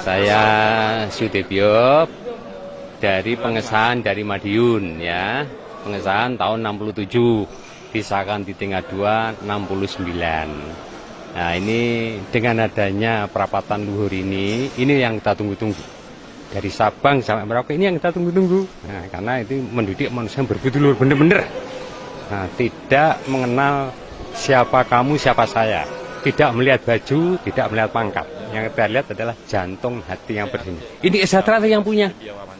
Saya Sudebyo dari pengesahan dari Madiun ya. Pengesahan tahun 67, disahkan di tingkat 2 69. Nah, ini dengan adanya perapatan luhur ini yang kita tunggu-tunggu. Dari Sabang sampai Merauke ini yang kita tunggu-tunggu. Nah, karena itu mendidik manusia yang berbudi luhur benar-benar. Nah, tidak mengenal siapa kamu, siapa saya. Tidak melihat baju, tidak melihat pangkat. Yang kita lihat adalah jantung hati yang bersih. Ini Esatera yang punya.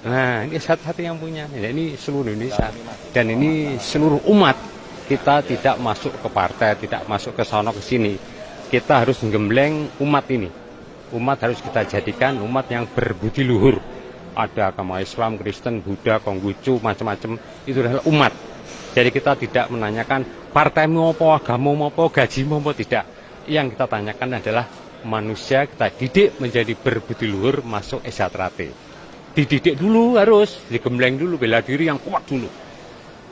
Nah, ini Esatera yang punya. Ini seluruh Indonesia. Dan ini seluruh umat. Kita tidak masuk ke partai, tidak masuk ke sono ke sini. Kita harus menggembleng umat ini. Umat harus kita jadikan umat yang berbudi luhur. Ada agama Islam, Kristen, Buddha, Konghucu, macam-macam. Itu adalah umat. Jadi kita tidak menanyakan partaimu apa, agamamu apa, gajimu apa, tidak. Yang kita tanyakan adalah manusia kita didik menjadi berbudi luhur masuk Esatera. Dididik dulu harus, digembleng dulu, bela diri yang kuat dulu.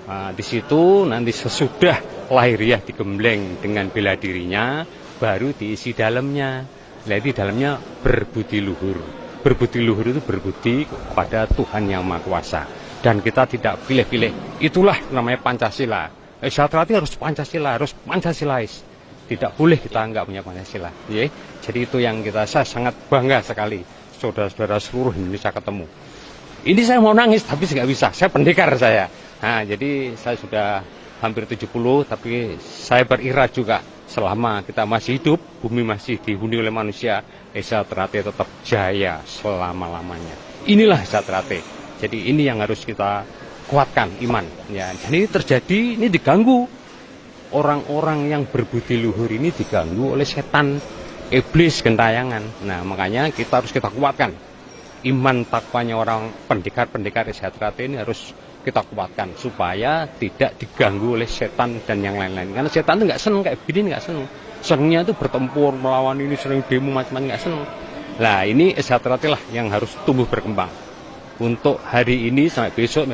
Nah, di situ nanti sesudah lahiriah digembleng dengan bela dirinya, baru diisi dalamnya. Nah, di dalamnya berbudi luhur. Berbudi luhur itu berbudi kepada Tuhan Yang Maha Kuasa. Dan kita tidak pilih-pilih. Itulah namanya Pancasila. Esatera harus Pancasila, harus Pancasilais. Tidak boleh kita nggak punya Pancasila. Ya. Jadi itu yang saya sangat bangga sekali. Saudara-saudara seluruh Indonesia ketemu. Ini saya mau nangis tapi nggak bisa. Saya pendekar saya. Nah, jadi saya sudah hampir 70, tapi saya berirah juga. Selama kita masih hidup, bumi masih dihuni oleh manusia, Esatera tetap jaya selama-lamanya. Inilah Esatera. Jadi ini yang harus kita kuatkan, iman. Ya, jadi terjadi, ini diganggu. Orang-orang yang berbudi luhur ini diganggu oleh setan, iblis, gentayangan. Nah, makanya kita harus kita kuatkan. Iman takwanya orang pendekar-pendekar Esatera ini harus kita kuatkan supaya tidak diganggu oleh setan dan yang lain-lain. Karena setan itu nggak seneng kayak begini, nggak seneng. Senengnya itu bertempur melawan ini, sering demo macam-macam, nggak seneng. Nah, ini Esatera lah yang harus tumbuh berkembang. Untuk hari ini sampai besok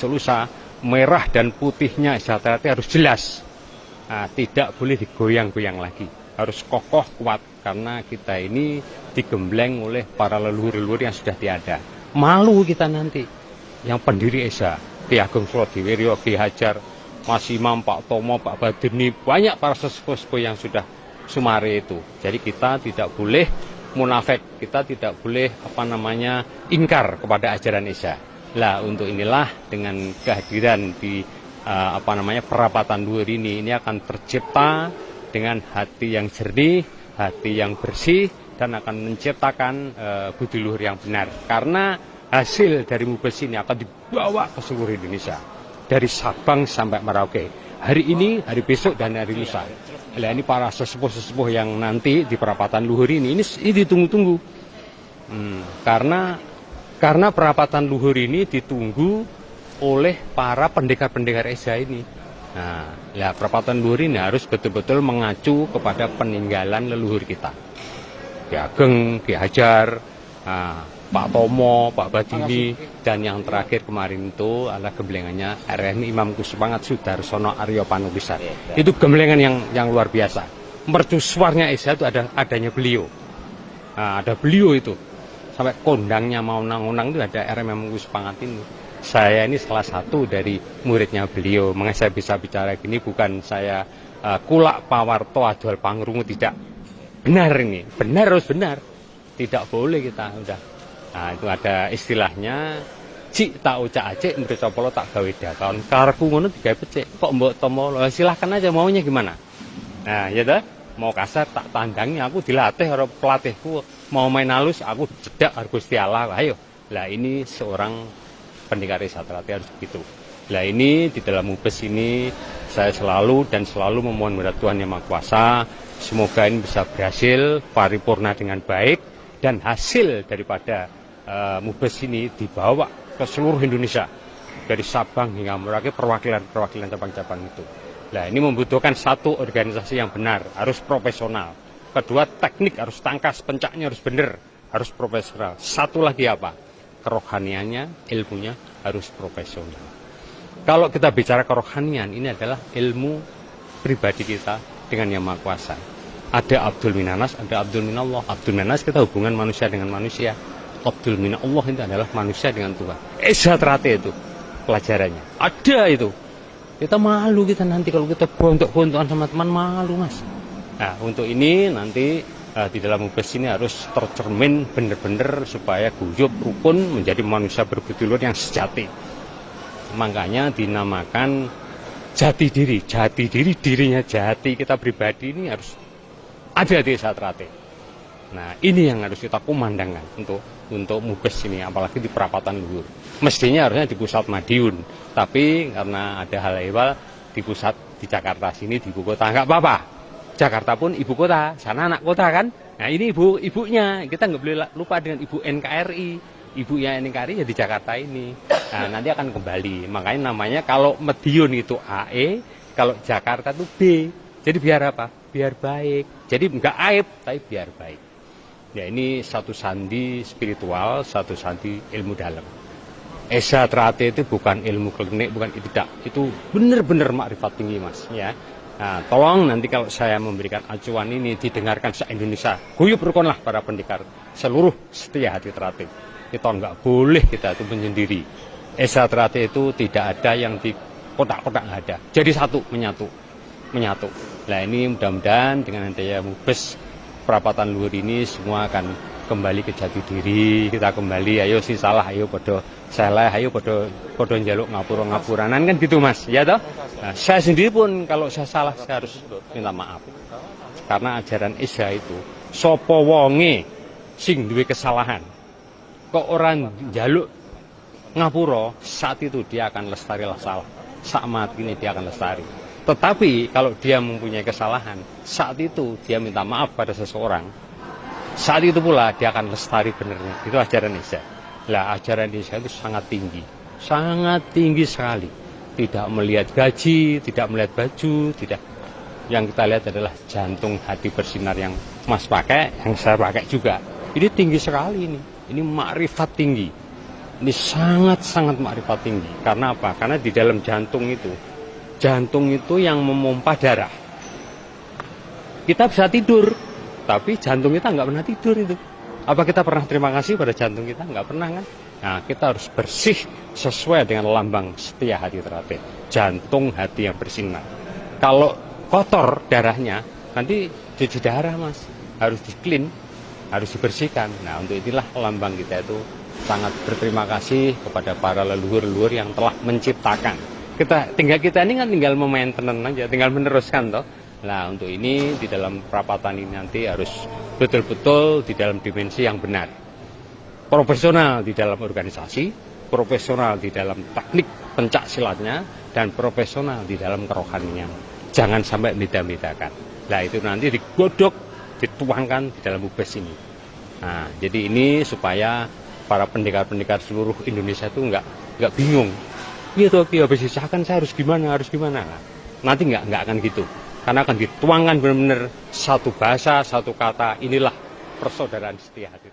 lusa, merah dan putihnya Esatera harus jelas. Nah, tidak boleh digoyang-goyang lagi. Harus kokoh, kuat. Karena kita ini digembleng oleh para leluhur-leluhur yang sudah tiada. Malu kita nanti. Yang pendiri ESA, Ki Ageng Surodiwiryo, Ki Hajar, Mas Imam, Pak Tomo, Pak Badurni, banyak para sesepuh yang sudah sumare itu. Jadi kita tidak boleh munafik. Kita tidak boleh ingkar kepada ajaran ESA. Lah, untuk inilah dengan kehadiran di perapatan luhur ini akan tercipta dengan hati yang jernih, hati yang bersih, dan akan menciptakan budi luhur yang benar. Karena hasil dari Mubes ini akan dibawa ke seluruh Indonesia, dari Sabang sampai Merauke. Hari ini, hari besok, dan hari lusa. Nah, ini para sesepuh-sesepuh yang nanti di perapatan luhur ini ditunggu-tunggu. Karena perapatan luhur ini ditunggu oleh para pendekar-pendekar ESA ini. Nah, ya, perapatan luhur ini harus betul-betul mengacu kepada peninggalan leluhur kita. Ki Ageng, Ki Hajar, Pak Tomo, Pak Badini, dan yang terakhir kemarin itu adalah gemblengannya RMI Imam Kusupangat Sudarsono Aryo Panupisan. Itu gemblengan yang luar biasa. Mercusuarnya ESA itu adanya beliau. Nah, ada beliau itu. Sampai kondangnya mau nang-nang itu ada RMI Imam Kusupangat ini. Saya ini salah satu dari muridnya beliau. Makanya saya bisa bicara gini, bukan saya kulak pawarto adual pangrungu, tidak. Benar ini, benar harus benar. Tidak boleh kita udah. Nah, itu ada istilahnya, cik tak ucak acik, mereka polo tak gawe dakon. Karku ngono digawe becik. Kok mbok tomo, silahkan aja maunya gimana. Nah, ya dah, mau kasar tak tandangi, aku dilatih oleh pelatihku. Mau main halus, aku jedak Gusti Allah. Ayo. Lah, ini seorang pendekar Esatera harus begitu. Nah, ini di dalam Mubes ini saya selalu memohon kepada Tuhan Yang Maha Kuasa, semoga ini bisa berhasil paripurna dengan baik, dan hasil daripada Mubes ini dibawa ke seluruh Indonesia, dari Sabang hingga Merauke, perwakilan cabang-cabang itu. Nah, ini membutuhkan satu organisasi yang benar, harus profesional. Kedua, teknik harus tangkas, pencaknya harus benar, harus profesional. Satu lagi apa? Kerohaniannya, ilmunya harus profesional. Kalau kita bicara kerohanian, ini adalah ilmu pribadi kita dengan Yang Maha Kuasa. Ada Abdul Minanas, ada Abdul Minallah. Abdul Minanas kita hubungan manusia dengan manusia. Abdul Minallah itu adalah manusia dengan Tuhan. Esa terate itu pelajarannya. Ada itu. Kita malu kita nanti kalau kita bontok-bontokan sama teman, malu mas. Nah untuk ini nanti di dalam Mubes ini harus tercermin benar-benar supaya guyup rukun menjadi manusia berbudulur yang sejati. Makanya dinamakan jati diri, dirinya jati kita pribadi ini harus ada di Esa Trate. Nah ini yang harus kita kumandangkan untuk Mubes ini, apalagi di perapatan luhur. Mestinya harusnya di pusat Madiun, tapi karena ada hal ehwal di pusat di Jakarta sini, di ibu kota nggak apa-apa. Jakarta pun ibu kota, sana anak kota kan. Nah ini ibunya, kita nggak boleh lupa dengan ibu NKRI. Ibunya NKRI ya di Jakarta ini. Nah nanti akan kembali. Makanya namanya kalau Madiun itu AE, kalau Jakarta itu B. Jadi biar apa? Biar baik. Jadi nggak aib, tapi biar baik. Ya ini satu sandi spiritual, satu sandi ilmu dalam. Esa Trate itu bukan ilmu klinik, bukan tidak. Itu benar-benar makrifat tinggi mas. Ya. Nah, tolong nanti kalau saya memberikan acuan ini didengarkan se-Indonesia. Guyup rukunlah para pendekar seluruh setia hati Trate. Kita nggak boleh kita itu menyendiri. Esa Trate itu tidak ada yang di kotak-kotak nggak ada. Jadi satu, menyatu. Nah ini mudah-mudahan dengan adanya Mubes perapatan luhur ini semua akan kembali ke jati diri. Kita kembali, ayo si salah, ayo podo salah, ayo podo njaluk ngapura-ngapuranan kan gitu mas, ya toh? Nah, saya sendiri pun kalau saya salah saya harus minta maaf. Karena ajaran Esa itu sopo wonge sing duwe kesalahan. Kok orang njaluk ngapura, saat itu dia akan lestari lah salah. Saat mati ini dia akan lestari. Tetapi kalau dia mempunyai kesalahan, saat itu dia minta maaf pada seseorang, saat itu pula dia akan lestari benernya. Itu ajaran Esa. Lah ajaran Esa itu sangat tinggi sekali. Tidak melihat gaji, tidak melihat baju, tidak. Yang kita lihat adalah jantung hati bersinar yang Mas pakai, yang saya pakai juga. Ini tinggi sekali ini. Ini makrifat tinggi. Ini sangat makrifat tinggi. Karena apa? Karena di dalam jantung itu yang memompa darah. Kita bisa tidur, tapi jantung kita nggak pernah tidur itu. Apa kita pernah terima kasih pada jantung kita? Nggak pernah kan? Nah, kita harus bersih sesuai dengan lambang setia hati Trate. Jantung hati yang bersinar. Kalau kotor darahnya, nanti cuci darah mas. Harus di-clean, harus dibersihkan. Nah, untuk inilah lambang kita itu sangat berterima kasih kepada para leluhur-leluhur yang telah menciptakan. Kita ini kan tinggal memainten aja, tinggal meneruskan toh. Nah untuk ini di dalam perapatan ini nanti harus betul-betul di dalam dimensi yang benar. Profesional di dalam organisasi, profesional di dalam teknik pencak silatnya, dan profesional di dalam kerohanian. Jangan sampai beda-bedakan. Nah itu nanti digodok, dituangkan di dalam Mubes ini. Nah jadi ini supaya para pendekar-pendekar seluruh Indonesia itu nggak bingung. Iya tuh, habis disahkan saya harus gimana? Nah, nanti nggak akan gitu, karena akan dituangkan benar-benar satu bahasa, satu kata. Inilah persaudaraan setia hati.